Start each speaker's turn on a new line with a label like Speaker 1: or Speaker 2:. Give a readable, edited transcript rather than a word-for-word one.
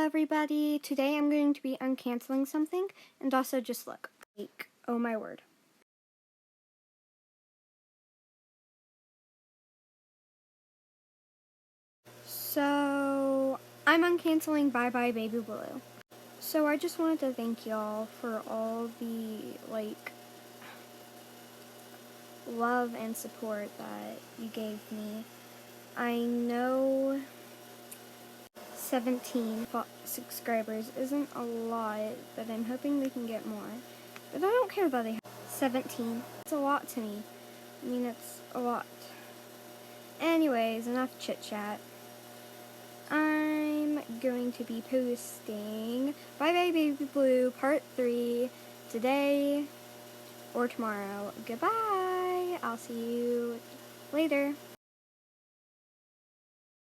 Speaker 1: everybody. Today I'm going to be uncanceling something, and also just look. Like, oh my word. So, I'm uncanceling Bye Bye Baby Blue. So I just wanted to thank y'all for all the, love and support that you gave me. I know 17 subscribers isn't a lot, but I'm hoping we can get more. But I don't care that I have 17. It's a lot to me. I mean, it's a lot. Anyways, enough chit-chat. I'm going to be posting Bye Bye Baby Blue Part 3 today or tomorrow. Goodbye. I'll see you later.